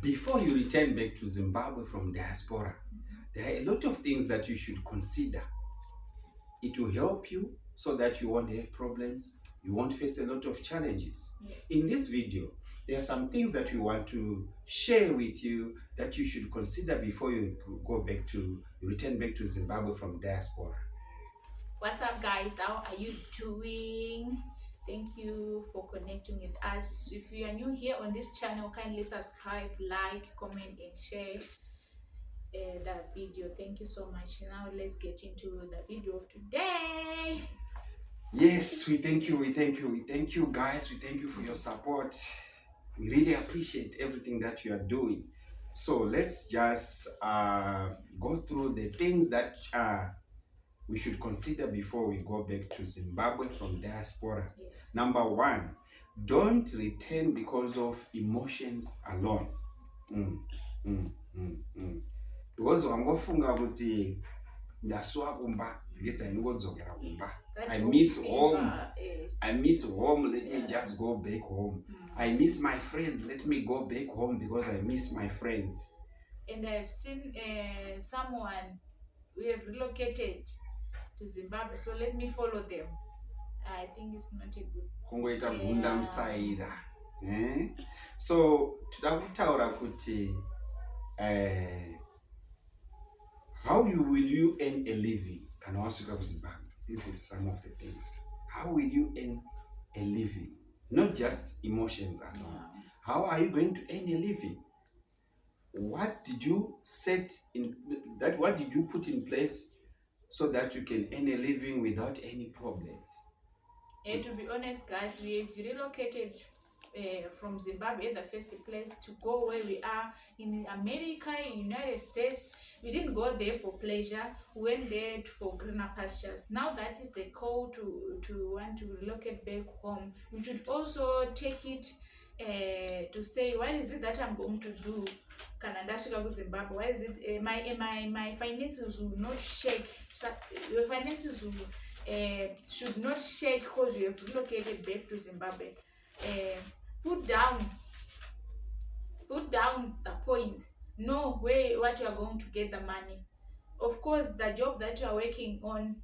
Before you return back to Zimbabwe from diaspora, there are a lot of things that you should consider. It will help you so that you won't have problems, you won't face a lot of challenges. Yes. In this video, there are some things that we want to share with you that you should consider before you return back to Zimbabwe from diaspora. What's up, guys? How are you doing? Thank you for connecting with us. If you are new here on this channel, kindly subscribe, like, comment, and share the video. Thank you so much. Now let's get into the video of today. Yes, we thank you, we thank you guys, we thank you for your support. We really appreciate everything that you are doing. So let's just go through the things that we should consider before we go back to Zimbabwe from diaspora. Yes. Number one, don't return because of emotions alone. Because wangofunga kuti ndasuwa kumba ngeti aingodzokera kumba. I miss home. Yes. I miss home. Let me just go back home. I miss my friends. Let me go back home because I miss my friends. And I've seen someone who have relocated to Zimbabwe, so let me follow them. I think it's not a good. Kongoita gunda musaira. So toda kutaura kuti how will you earn a living kana wasvika kuZimbabwe? This is some of the things. How will you earn a living? Not just emotions alone. Yeah. How are you going to earn a living? What did you set in that? What did you put in place so that you can earn a living without any problems? To be honest, guys, we've relocated from Zimbabwe, the first place, to go where we are in America, United States. We didn't go there for pleasure. We went there for greener pastures. Now that is the call to want to relocate back home. You should also take it to say, what is it that I'm going to do? Zimbabwe. Why is it my finances will not shake? Your finances will should not shake because you have relocated back to Zimbabwe. Put down the points. Know what you are going to get the money. Of course, the job that you are working on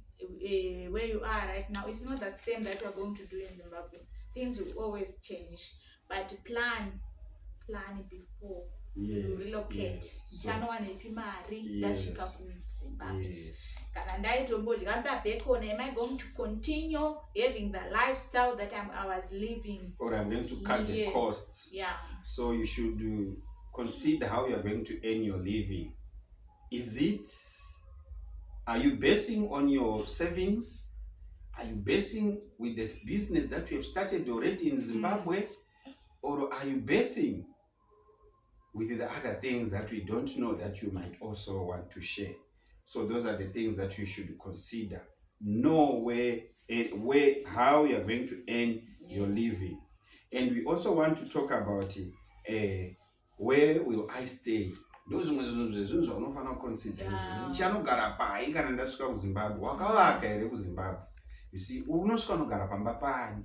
where you are right now is not the same that you are going to do in Zimbabwe. Things will always change, but plan before you relocate. Kana ndaitombodya back on, am I going to continue having the lifestyle that I was living, or I'm going to cut the costs? Yeah. So you should consider how you are going to earn your living. Are you basing on your savings? Are you basing with this business that you have started already in Zimbabwe? Or are you basing with the other things that we don't know that you might also want to share? So those are the things that you should consider. Know how you are going to earn your living. And we also want to talk about where will I stay? Those zvinhu zvaunofana consider. Nichanogara pai kana ndasvika kuZimbabwe. Wakavaka here kuZimbabwe? You see, unosvika unogara pamba pani?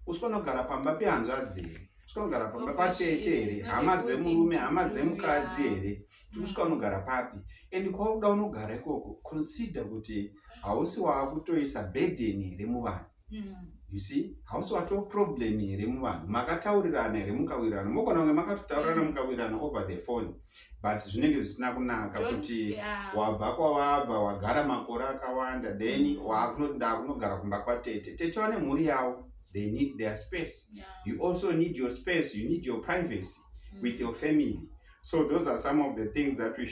Usvika unogara pamba pehanzvadzi here? Usvika unogara pamba patete here? Hama dzemurume, hama dzemukadzi here? Usvika unogara papi? And kwauda unogara ikoko, consider kuti hausi waakutoisa burden here muvanhu. You see, hausi watoo problem here muvanhu. Makataurirana here mukawirirana. Mogona kunge makatotaurirana mukawirirana over the phone. But zvinenge zvisina kunaka kuti wabva kwawabva wagara makore akawanda, then waakunoti ndakunogara kumba kwatete. Tete vane mhuri yavo. They need their space. You also need your space. You need your privacy with your family. So those are some of the things that we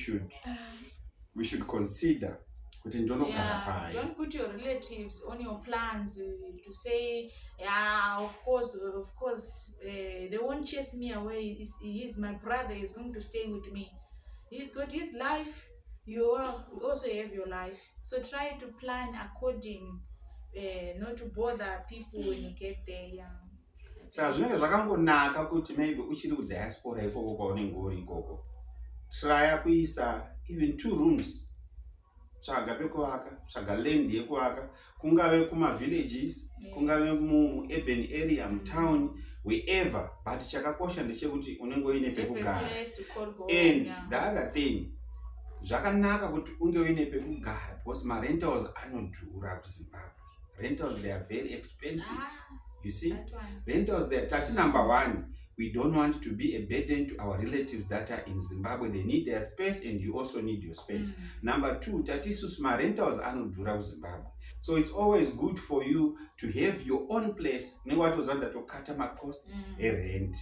should consider. Don't put your relatives on your plans to say, yeah, of course, they won't chase me away. He's my brother. He's going to stay with me. He's got his life. You also have your life. So try to plan according, not to bother people when you get there. Saka zvinenge zvakangonaka kuti maybe uchiri kudiaspora ikoko kwaunenge uri ikoko, try kuisa even 2 rooms. Tsvaga pekuvaka, tsvaga land yekuvaka, kungave kuma villages, kungave mu urban area, town, wherever, but chakakosha ndechekuti unenge uine Have a pekugara. place to call home. And Yeah. the other thing, zvakanaka kuti unge uine pekugara because marentals anodhura kuZimbabwe. Rentals, they are very expensive. You see, That one. rentals, they are number one. We don't want to be a burden to our relatives that are in Zimbabwe. They need their space and you also need your space. Number two, tatisus rentals anodhura kuZimbabwe. So it's always good for you to have your own place. Newatozanda tokata macost rent.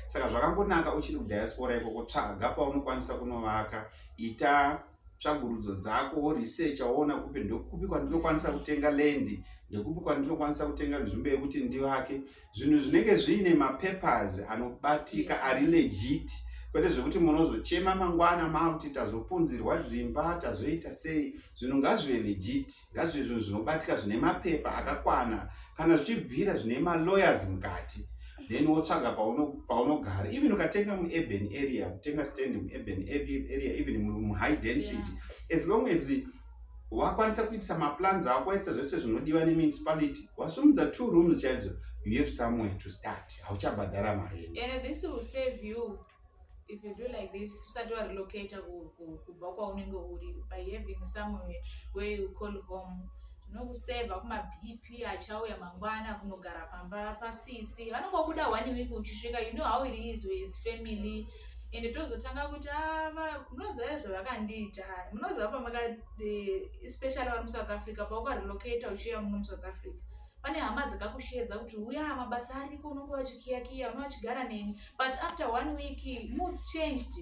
Saka zvakangonaka uchiri kudiaspora ikoko tsvaga paunokwanisa kunovaka, ita tsvagurudzo dzako, research waona kupi ndokupi kwandinokwanisa kutenga land, ndokupi kwandinokwanisa kutenga nzvimbo yekuti ndivake. Zvinhu zvinenge zviine mapapers anobatika ari legit, kwete zvekuti munozochema mangwana mauti tazopunzirwa dzimba tazoita sei. Zvinhu ngazvive legit, ngazvive zvinhu zvinobatika zvine mapepa akakwana, kana zvichibvira zvine malawyers mukati. Then wotsvaga paunogara. Even ukatenga muurban area, kutenga stand muurban area, even muhigh density, as long as wakwanisa kuitisa maplans ako, waitisa zvese zvinodiwa nemunicipality, wasumudza 2 rooms chaidzo, you have somewhere to start. Hauchabhadhara marents. And this will save you if you do like this. Start to relocate kubva kwaunenge uri by having somewhere where you call home. Nokuseva kuma-BP achauya mangwana kunogara pamba pasisi. Vanongobuda 1 week uchisvika, you know how it is with family. And tozotanga kuti munoziva zvavakandiita, munoziva pamaka especially vari muSouth Africa, paukarelocata uchiuya muno muSouth Africa, pane hama dzakakushedza kuti uya mabasa ariko unenge wachikiyakiya, unenge wachigara neni, but after 1 week moods changed.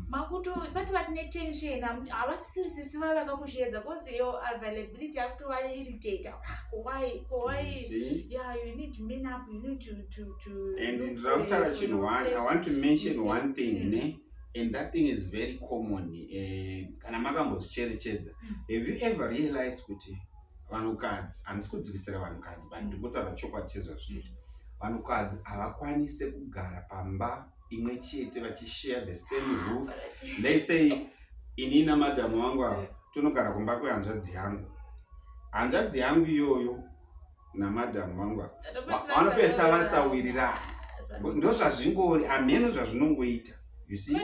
Makuto but vatine tension, havasisisi vava vakakushedza because your availability yakutova irritator. Why? Yeah, you need to man up, you need to and I want to mention one thing, and that thing is very common. Kana makambozvicherechedza, have you ever realized kuti vanhukadzi, handisi kudzikisira vanhukadzi, but ndikutaura chokwadi chezvazviri, vanhukadzi havakwanise kugara pamba imwe chete vachishare the same roof. They say inini namadhamu wangu tunogara kumba kwehanzvadzi yangu. Hanzvadzi yangu iyoyo namadhamu wangu vanopesa vasawirirana. Ndo zvazvingori, ameno zvazvinongoita. You see?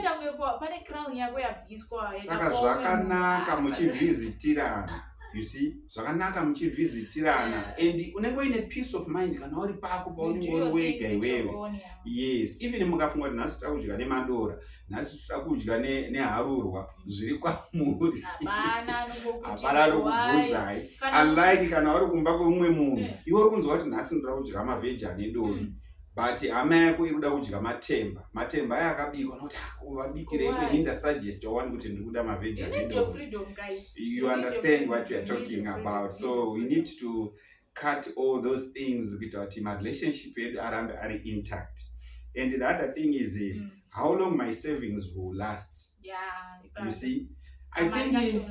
Saka zvakanaka muchivhizitirana. You see, zvakanaka muchivhizitirana, and unenge uine peace of mind kana uri pako paunenge uri wega iwewe. Yes, even mukafunga kuti nhasi takudya nemadora, nhasi takudya neharurwa, zviri kwamuri. Hapana anokubvunzai. Unlike kana uri kumba kwemumwe munhu, iwe uri kunzwa kuti nhasi ndoda kudya mavheji ane dori. But hama yako inoda kudya matemba. Matemba aya akabikwa nokuti vabikirei kwenini ndasuggest wawani kuti ndikuda mavheji ane dori. You understand what we are talking about. So we need to cut all those things kuita kuti my relationship yedu arambe ari intact. And the other thing is how long my savings will last. You see, I think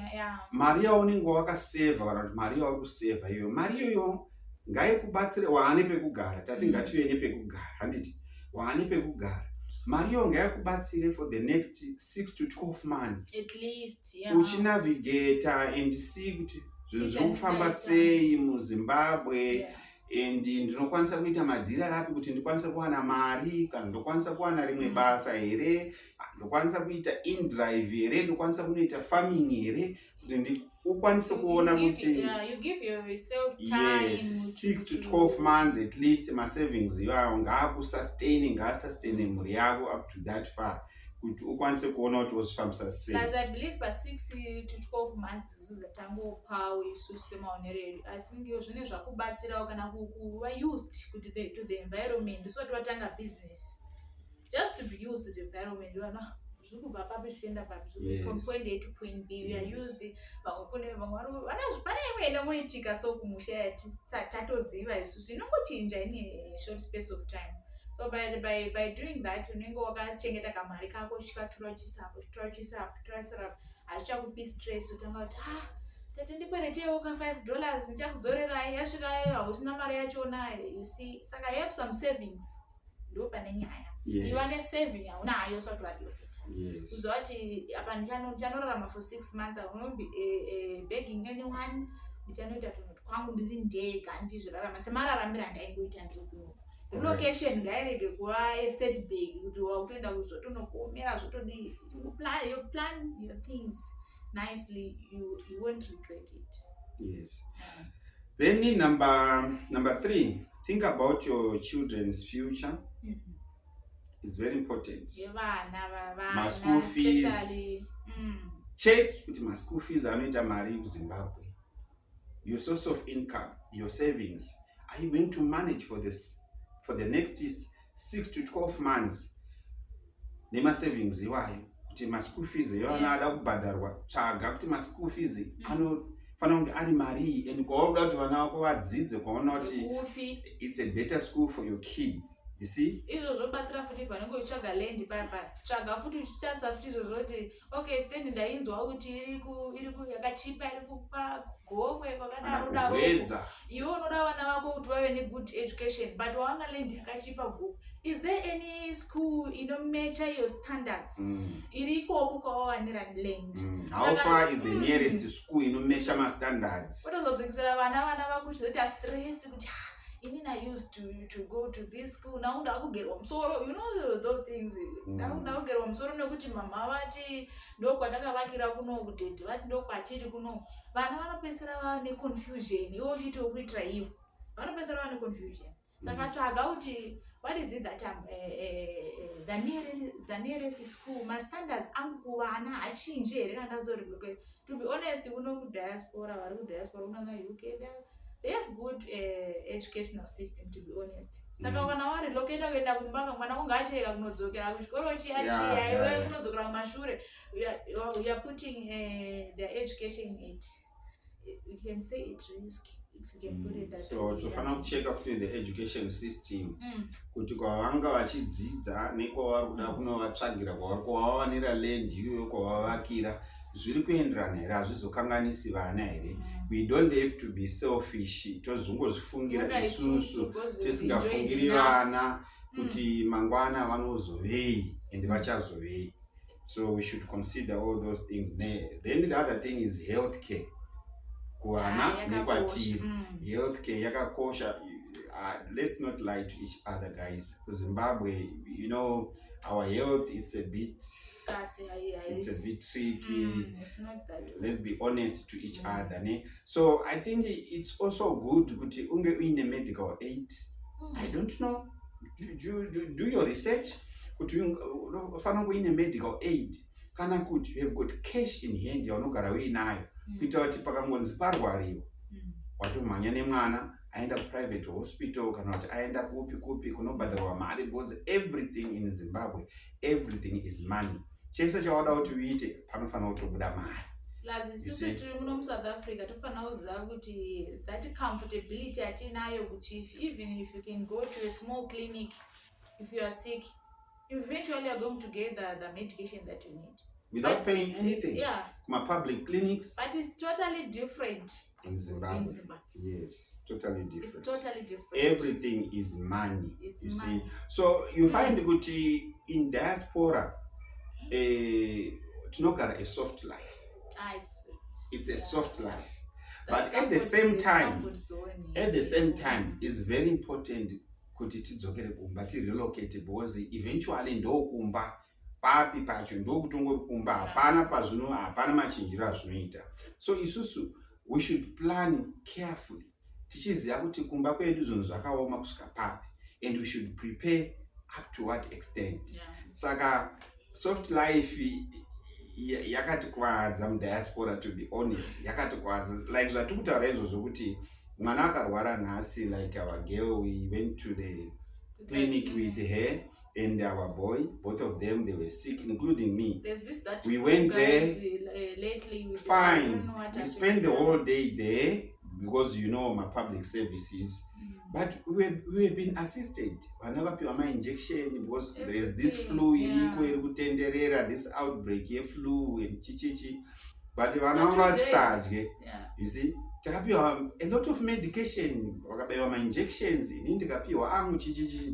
mari yaunenge wakaseva kana kuti mari yauri kuseva iyo, mari iyoyo ngaikubatsire waane pekugara. Tati ngative nepekugara, handiti waane pekugara. Mari iyo ngaikubatsire for the next 6 to 12 months at least, uchinavigata and see kuti zvinhu zviri kufamba sei muZimbabwe. And ndinokwanisa kuita madhira api kuti ndikwanisa kuwana mari, kana ndokwanisa kuwana rimwe basa here, ndokwanisa kuita indrive here, ndokwanisa kunoita farming here, kuti ukwanise kuona kuti you give yourself time. Yes, 6 to 12 months at least my savings iwayo ngaasustain mhuri yako up to that far, kuti ukwanise kuona kuti wozvifambisa sei. As I believe by 6 to 12 months zvizotangopawo isusu semaonero edu. I think zvine zvakubatsirawo kana kuva used to the environment usati watanga business. Just to be used to the environment. Zviri kubva papi zvichienda papi, from point A to point B. We are used. Pane imwe inongoitika so kumusha tatoziva isusu inongochinja in a short space of time. So by doing that, unenge wakachengeta kamari kako chikatura chisapo hachichakupi stress. Utanga kuti tati ndikweretewo ka $5 ndichakudzorerai, yasvika hausina mari yachona. You see, saka you have some savings. Ndo pane nyaya. You are saving, hauna hayo usati warelocate. Kuzwa kuti apa ndichanorarama for 6 months, I will not be begging anyone. Ndichanoita tunhu twangu ndiri ndega, ndizvorarama semararamiro andaingoita ndiri kuno. relocation ngairege kuva setback kuti wakutoenda kuzotonokuomera zvotodii. You plan your things nicely, you won't regret it. Yes. Then number 3, think about your children's future. It's very important. My school fees. Check with my school fees anoita mari kuZimbabwe. Your source of income, your savings. Are you going to manage for the next 6 to 12 months? Nema savings iwayo kuti ma school fees yona ada kubhadharwa. Tsvaga kuti ma school fees anofanira kunge ari mari, and kwaoda kuti vana vako vadzidze kwaona kuti it's a better school for your kids. You see? Izvo zvobatsira futi panenge utsvaga land papa. Tsvaga futi uchitarisa futi izvo zvoti okay, stand ndainzwa kuti iri yakachipa iri kupa gokwe kwakadaro daro. Iwe unoda vana vako kuti vave ne good education, but waona land yakachipa gokwe. Is there any school measure your standards? Iri ikoko kwawawanira land. How far is the nearest school measure my standards? Wotozodzikisira vana vako kuzota stress kuti I used to go to this school. Now ndakugerwa musoro, you know those things. Ndakugerwa musoro nekuti mama vati ndokwatakavakira kuno kudhedhi, vati ndokwatiri kuno. Vana vanopesera vane confusion. Iwo uchiti ukuitira ivo. Vanopesera vane confusion. Saka tsvaga kuti what is it that the nearest school, my standards angu kuvana achinje here kana ndazorelocate. To be honest, kuno kudiaspora, vari kudiaspora kuna UK they have good educational system, to be honest. Saka kana warelocate kuenda kumba mwana wangu achireka kunodzokera kuchikoro chiachiya iwe kunodzokera kumashure, you are putting their education you can say it risky, if you can put it that so way. So tofanira kucheka futi the education system kuti kwavanga vachidzidza nekwavari kuda kunovatsvagira kwavawanira land iyoyo kwavavakira zviri kuenderana here, hazvizokanganisi vana here. We don't have to be selfish. Tozongozvifungira isusu tisingafungiri vana kuti mangwana vanozovei and vachazovei. So we should consider all those things. Then the other thing is healthcare. Kuana nekwatiri. Healthcare yakakosha. Let's not lie to each other, guys. Zimbabwe, you know, our health is a bit tricky. It's not that way. Let's be honest to each other. So I think it's also good kuti unge uine medical aid. I don't know. Do your research. Kuti ufanira kuine medical aid. Kana kuti you have got cash in hand yaunogara uinayo. Kuita kuti pakangonzi parwariwa. Watomhanya nemwana aenda private hospital kana kuti aenda kupi kunobhadharwa mari, because everything in Zimbabwe, everything is money. Chese chawada kuti uite panofanira kutobuda mari. Lazi sisi tiri muno South Africa tofanira kuziva kuti that comfortability atinayo kuti even if you can go to a small clinic if you are sick, eventually you are going to get the medication that you need without paying anything. Yeah. My public clinics. But it's totally different in Zimbabwe. Yes, totally different. It's totally different. Everything is money. It's you money. See. So you find kuti in diaspora, tinogara a soft life. It's a soft life. But at the same time, it's very important kuti tidzokere kumba, relocate, because eventually ndo kumba papi pacho ndo kutongori kumba, hapana machinjiro azvinoita. So isusu we should plan carefully. Tichiziva kuti kumba kwedu zvinhu zvakaoma kusvika papi, and we should prepare up to what extent. Saka soft life yakatikwadza mudiaspora, to be honest, yakatikwadza. Like zvatikutaura izvozvo kuti mwana akarwara nhasi, like our girl, we went to the clinic with her and our boy, both of them, they were sick, including me. We went there, lately fine, we spent the whole day there because you know my public services, but we have been assisted. Whenever my injection, because there is this flu, this outbreak, flu and chichichi, but you see, a lot of medication, my injections,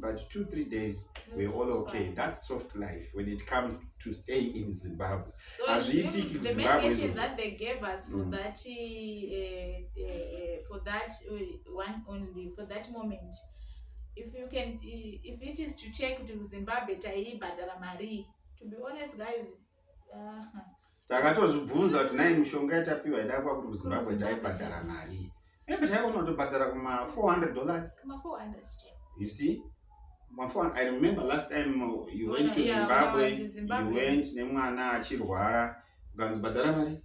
but 2-3 days we're all okay. That's soft life when it comes to stay in Zimbabwe. So the medication that they gave us for that one only, for that moment, if you can, if it is to take to Zimbabwe, taibhadhara mari. To be honest, guys, takatozvibvunza kuti nai mishonga yatapiwa idakwa kuti kuzimbabwe Zimbabwe taibhadhara mari. Maybe taikona kutobhadhara kuma $400. kuma 400. You see? I remember last time you went to Yeah, Zimbabwe, when I was in Zimbabwe. you went nemwana achirwara, ukanzibhadhara mari?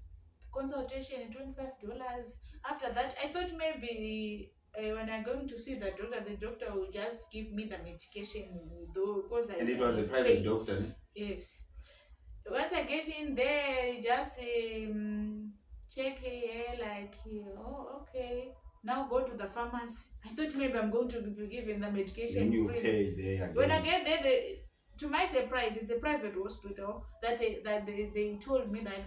Consultation $25. After that, I thought maybe when I'm going to see the doctor will just give me the medication, though, because And it was a private doctor, eh? Yes. Once I get in there, just check here, like, oh, okay. Now go to the pharmacy. I thought maybe I'm going to be given the medication Then you free. pay there again. When I get there, to my surprise, it's a private hospital that they told me that,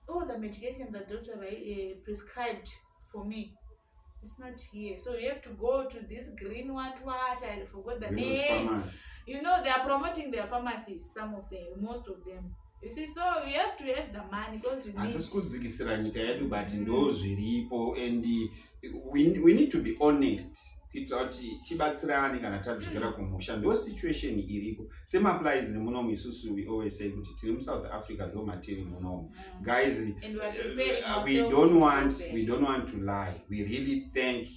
oh, the medication the doctor prescribed for me, it's not here. So you have to go to this green what I forgot the name. Pharmacy. You know, they are promoting their pharmacies, some of them, most of them. You see, so you have to have the money because you need. Hatisi kudzikisira nyika yedu, but ndo zviripo, and we need to be honest. Kuitira kuti tibatsirane kana tadzokera kumusha. Ndo situation iriko. Same applies nemunomu isusu, we always say kuti tiri South Africa ndo matiri munomu. Guys, And we don't want to lie. We really thank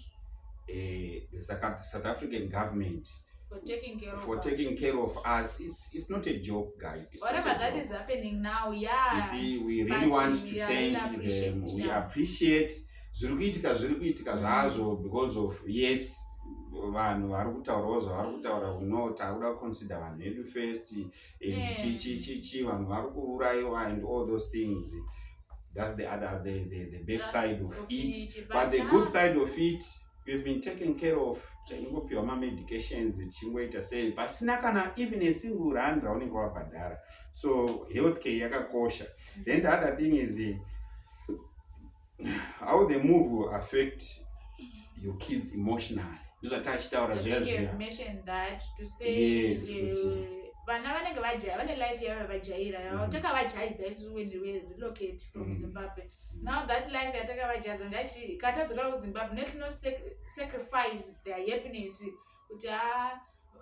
the South African government for taking care for of taking us. care of us. It's not a joke, guys. It's Whatever not a that joke. is happening now, yeah. You see, we really But want to we thank really appreciate, them. We yeah. appreciate zviri zvazo because of, yes, vanhu vari kutaurawo zvavari kutaura kuno takuda consider vanhu vedu first, vanhu vari kuurayiwa and all those things. That's the other, the bad side of it. But the good side of it, we've been taken care of. Taingopiwa medications chingoita sei pasina kana even a single rand raunenge wabhadhara. So healthcare yakakosha. Then the other thing is how the move will affect your kids emotionally. I think you've mentioned that to say, Yes, vana vanenge vane life yavo vajaira takavajaidza isu when we relocate from Zimbabwe. Now that life yatakavajaza ndachi katadzokera kuZimbabwe netino sacrifice their happiness kuti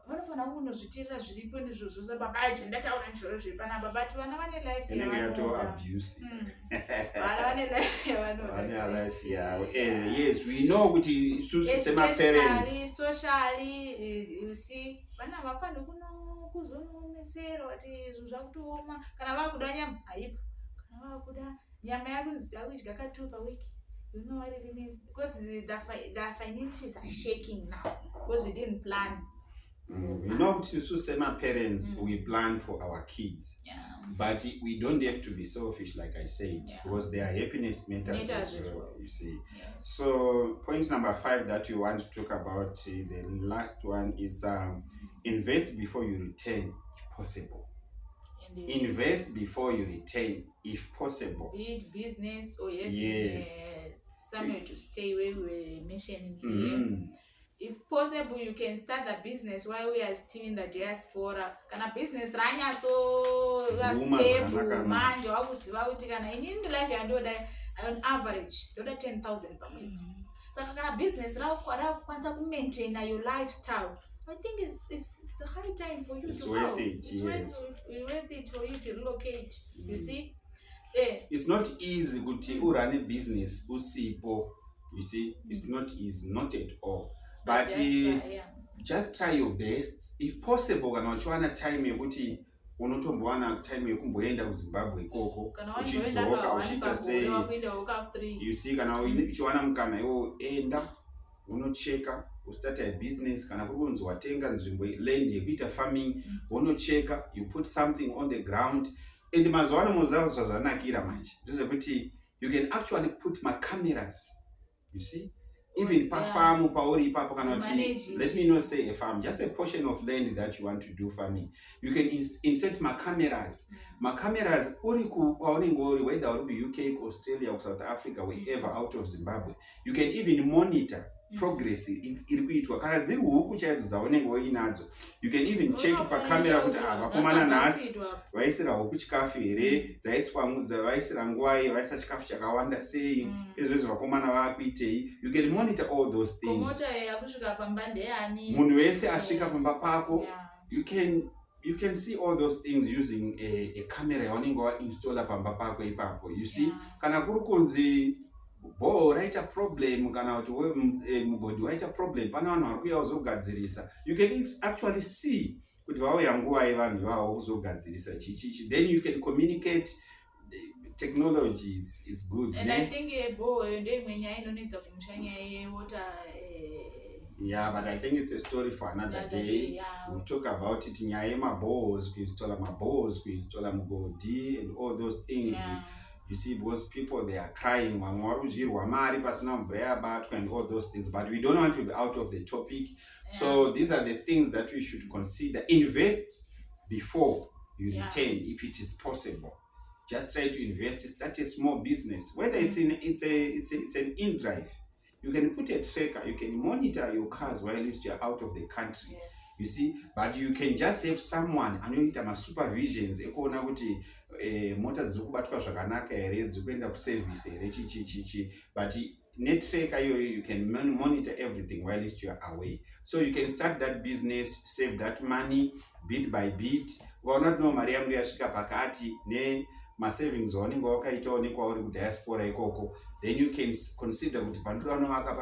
vanofanira kunozvitirira zviripo ndizvo zvose baba ndataura ndizvo zvepanapa, but vana vane life yavanoda. Vana vane life yavanoda. Yes, we know kuti isusu sema-parents, socially, you see, vana vafanira kuzonetsera kuti izvo zvakutooma kana vakuda nyama haipo, kana vakuda nyama yakunzi yakudya ka2 per week. You know what it means? Because the finances are shaking now because we didn't plan. We know to sema-parents, we plan for our kids. Yeah. But we don't have to be selfish, like I said, because their happiness matters as well, you see. Yes. So point number 5 that we want to talk about, the last one is invest before you return, if possible. Invest before you return, if possible. Be it business or somewhere to stay, where we were mentioning here. If possible, you can start a business while we are still in the diaspora. Kana business ranya so stable manje wakuziva kuti kana inini life yandoda on average ndoda 10,000 per month. Saka kana business rakukwanisa ku maintain your lifestyle, I think it's the high time for you it's to worth go. it. It's worth it for you to relocate. You see? It's not easy kuti urane business usipo. You see? It's not easy, not at all. But just try your best. If possible, kana uchiwana time yekuti unotombowana time yekumboenda kuZimbabwe ikoko uchidzoka uchiita sei, you see, kana uchiwana mukana iwo enda unocheka ustart a business, kana kuri kunzi watenga nzvimbo land yekuita farming unocheka, you put something on the ground. And mazuva ano muzawo zvazvanakira manje ndezvekuti you can actually put cameras, you see, even farm pauri ipapo kana kuti let me not say a farm, just a portion of land that you want to do farming, you can insert cameras uri kwaunenge uri, whether uri ku UK, Australia, South Africa, wherever out of Zimbabwe, you can even monitor progress iri kuitwa kana dziri huku chaidzo dzaunenge uinadzo. You can even check pakamera kuti vakomana nhasi vaisira huku chikafu here, vaisira nguwai, vaisa chikafu chakawanda sei, izvezvo vakomana vakuitei. You can monitor all those things. Munhu wese asvika pamba pako, you can see all those things using a camera yaunenge wainstalla pamba pako ipapo. You see, kana kuri kunzi bhoo raita problem kana kuti mugodhi waita problem, pana vanhu vari kuuya kuzogadzirisa. You can actually see kuti vauya nguwai vanhu ivavo kuzogadzirisa chichichi. Then you can communicate. Technology is good. And I think bhoo ndoimwe nyaya inonetsa kumusha nyaya yewater. Yeah, but I think it's a story for another day. We'll talk about it. Nyaya yemabohos, kuinstalla mabohos, kuinstalla mugodhi and all those things. You see, because people, they are crying, and all those things. But we don't want to be out of the topic. So these are the things that we should consider. Invest before you return, if it is possible. Just try to invest. Start a small business. Whether it's an in-drive. You can put a tracker. You can monitor your cars while you're out of the country. You see, but you can just have someone anoita ma supervisions ekuona kuti mota dziri kubatwa zvakanaka here, dziri kuenda kuservice here chichi. But net tracker you can monitor everything while you're away. So you can start that business, save that money bit by bit. Not no mari yangu yasvika pakati ne ma savings waunenge wakaitawo nekwauri kudiaspora ikoko. Then you can consider kuti pandoda unovaka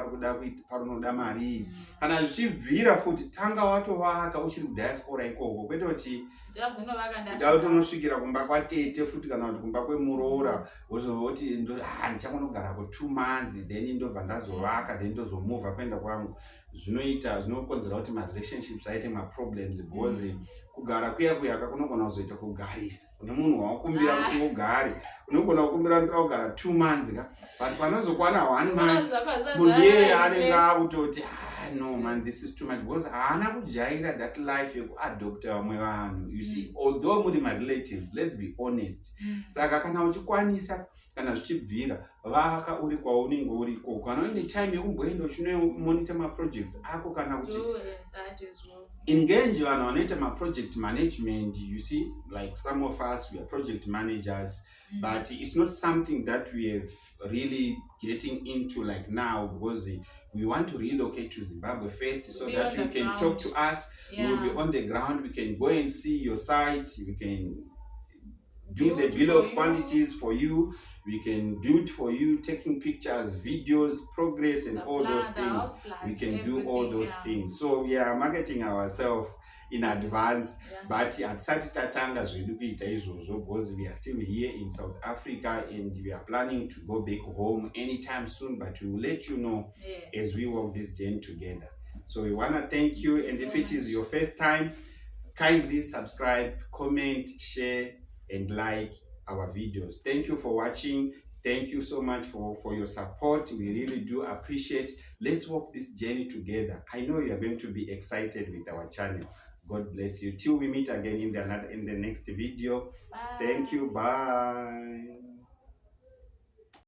parinoda mari. Kana zvichibvira futi tanga watovaka uchiri kudiaspora ikoko, kwete kuti unosvikira kumba kwatete futi kana kuti kumba kwemuroora wozoti ndichangonogara 2 months then ndobva ndazovaka then ndozomuvha kuenda kwangu. Zvinokonzera kuti ma relationships aite ma problems because kugara kuya kunogona kuzoita kugarisa. Kune munhu wakumbira kuti ugare, unogona kukumbira kuti ugara 2 months but panozokwana 1 month munhu iye anenge akutoti no man, this is too much, because haana kujaira that life yekuadopta vamwe vanhu. You see, although muri my relatives, let's be honest. Saka kana uchikwanisa, kana zvichibvira, vaka uri kwaunenge uriko. Kana uine time yekumboenda uchinomonita ma projects ako kana kuti engage vanhu vanoita ma project management. You see, like some of us, we are project managers. But it's not something that we have really getting into like now, because we want to relocate to Zimbabwe first so that you can talk to us. We will be on the ground. We can go and see your site. We can do the bill of quantities for you. We can build for you, taking pictures, videos, progress, and all those things. We can do all those things. So we are marketing ourselves in advance, but at Satitatanga because we are still here in South Africa and we are planning to go back home anytime soon, but we will let you know as we walk this journey together. So we want to thank you, and if it is your first time, kindly subscribe, comment, share, and like our videos. Thank you for watching. Thank you so much for your support. We really do appreciate. Let's walk this journey together. I know you are going to be excited with our channel. God bless you. Till we meet again in the next video. Bye. Thank you. Bye.